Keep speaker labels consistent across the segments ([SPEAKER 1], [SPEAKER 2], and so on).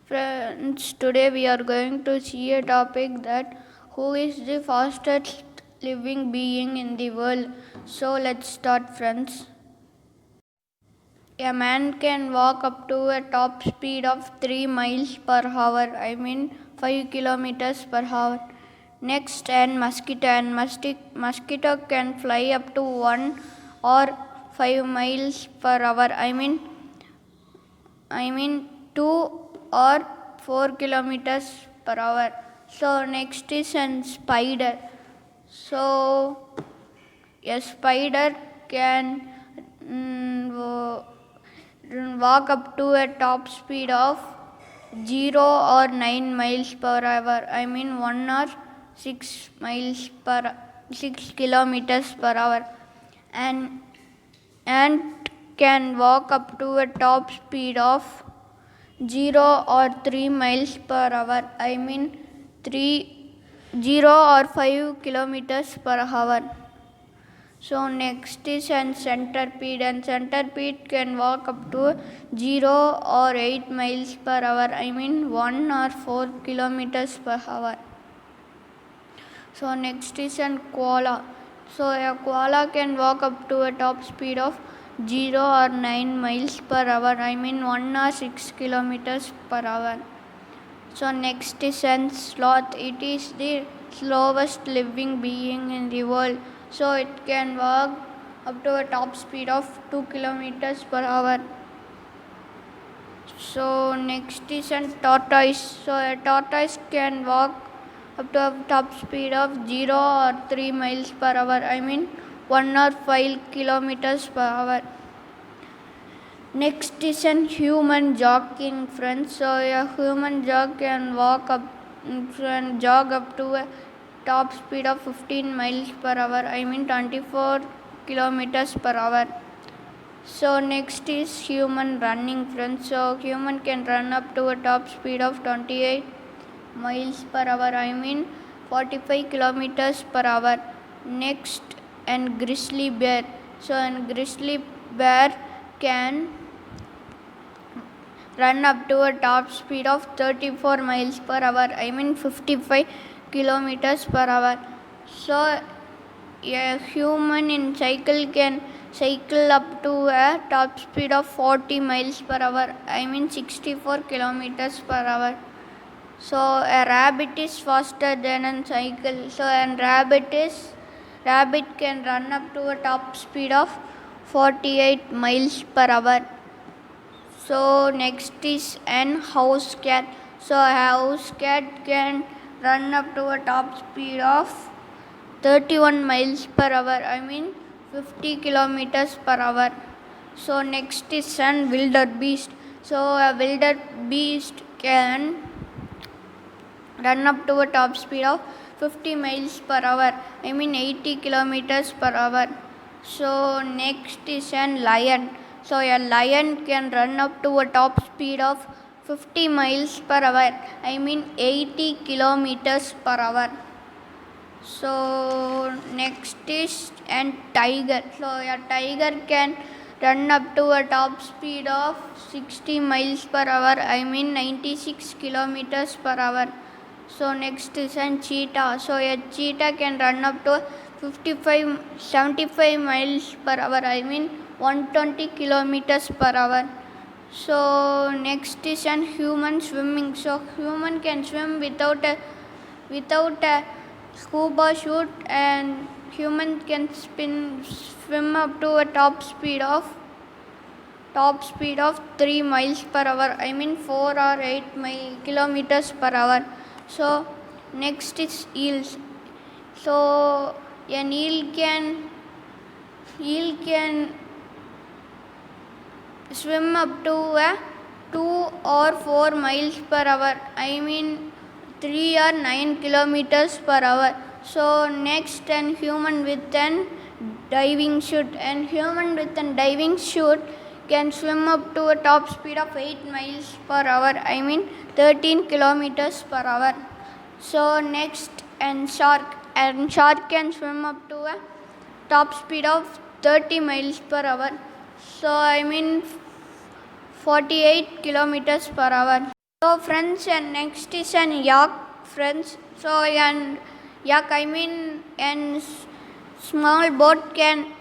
[SPEAKER 1] Friends, today we are going to see a topic that who is the fastest living being in the world. So let's start, friends. A man can walk up to a top speed of 3 miles per hour, 5 kilometers per hour. Next, mosquito can fly up to 1 or 5 miles per hour, 2 or 4 kilometers per hour. So next is a spider. So a spider can walk up to a top speed of 0 or 9 miles per hour, 1 or 6 kilometers per hour. And ant can walk up to a top speed of 0 or 3 miles per hour, 0 or 5 kilometers per hour. So next is an centipede, and centipede can walk up to 0 or 8 miles per hour, 1 or 4 kilometers per hour. So next is an koala. So a koala can walk up to a top speed of 0 or 9 miles per hour, 1 or 6 kilometers per hour. So next is an sloth. It is the slowest living being in the world. So it can walk up to a top speed of 2 kilometers per hour. So next is a tortoise. So a tortoise can walk up to a top speed of 0 or 3 miles per hour, 1 or 5 kilometers per hour. Next is a human jogging, friends. So a human can jog up to a top speed of 15 miles per hour, 24 kilometers per hour. So next is human running, friends. So human can run up to a top speed of 28 miles per hour, 45 kilometers per hour. Next, and grizzly bear. So a grizzly bear can run up to a top speed of 34 miles per hour, 55 kilometers per hour. So a human in cycle can cycle up to a top speed of 40 miles per hour, 64 kilometers per hour. So a rabbit is faster than a cycle. So a rabbit can run up to a top speed of 48 miles per hour. So next is an house cat. So a house cat can run up to a top speed of 31 miles per hour, 50 kilometers per hour. So next is an wildebeest. So a wildebeest can run up to a top speed of 50 miles per hour, 80 kilometers per hour. So next is an lion. So a lion can run up to a top speed of 50 miles per hour, 80 kilometers per hour. So next is an tiger. So a tiger can run up to a top speed of 60 miles per hour, 96 kilometers per hour. So next is an cheetah. So a cheetah can run up to 75 miles per hour, 120 kilometers per hour. So next is an human swimming. So human can swim without a scuba suit, and human can swim up to a top speed of 3 miles per hour, 4 or 8 kilometers per hour. So next is eels. So an eel can swim up to a 2 or 4 miles per hour, 3 or 9 kilometers per hour. So next, an human with an diving suit. And human with a diving suit can swim up to a top speed of 8 miles per hour, 13 kilometers per hour. So next, and shark can swim up to a top speed of 30 miles per hour, so 48 kilometers per hour. So friends, and next is an yak, friends. So an yak, an small boat can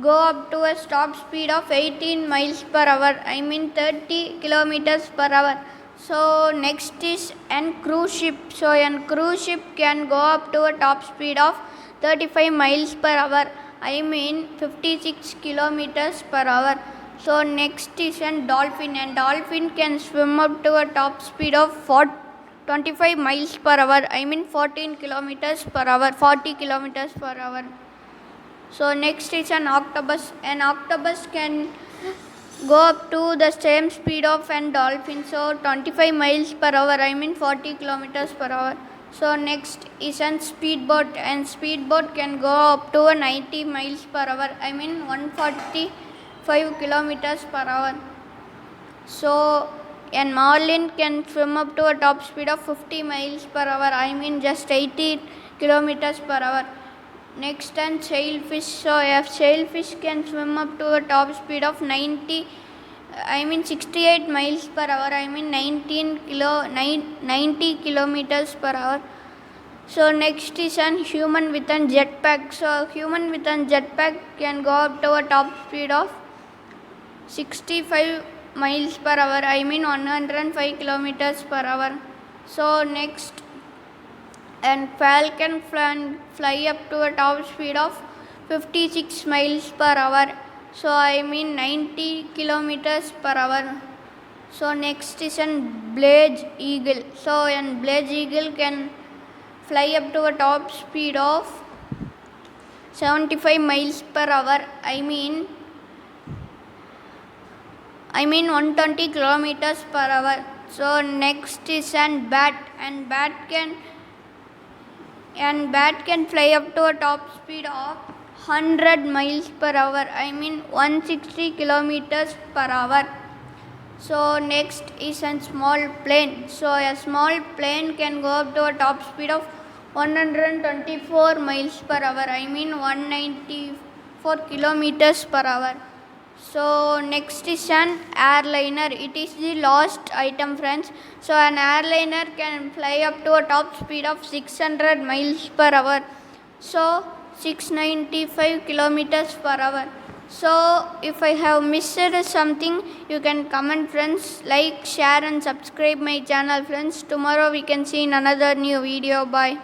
[SPEAKER 1] go up to a top speed of 18 miles per hour, 30 kilometers per hour. So next is an cruise ship. So an cruise ship can go up to a top speed of 35 miles per hour, 56 kilometers per hour. So next is a dolphin, and dolphin can swim up to a top speed of 25 miles per hour, 14 kilometers per hour, 40 kilometers per hour. So next is an octopus. An octopus can go up to the same speed of an dolphin, so 25 miles per hour, 40 kilometers per hour. So next is an speedboat, and speedboat can go up to 90 miles per hour, 145 kilometers per hour. So an marlin can swim up to a top speed of 50 miles per hour, just 80 kilometers per hour. Next, and sailfish. So a sailfish can swim up to a top speed of 68 miles per hour, 90 kilometers per hour. So next is an human with a jetpack. So human with a jetpack can go up to a top speed of 65 miles per hour, 105 kilometers per hour. So next, and falcon fly up to a top speed of 56 miles per hour, so 90 kilometers per hour. So next is an blaze eagle. So an blaze eagle can fly up to a top speed of 75 miles per hour, 120 kilometers per hour. So next is an bat, and bat can fly up to a top speed of 100 miles per hour, 160 kilometers per hour. So next is a small plane. So a small plane can go up to a top speed of 124 miles per hour, 194 kilometers per hour. So next is an airliner. It is the last item, friends. So an airliner can fly up to a top speed of 600 miles per hour, so 695 kilometers per hour. So if I have missed something, you can comment, friends. Like, share and subscribe my channel, friends. Tomorrow we can see in another new video. Bye.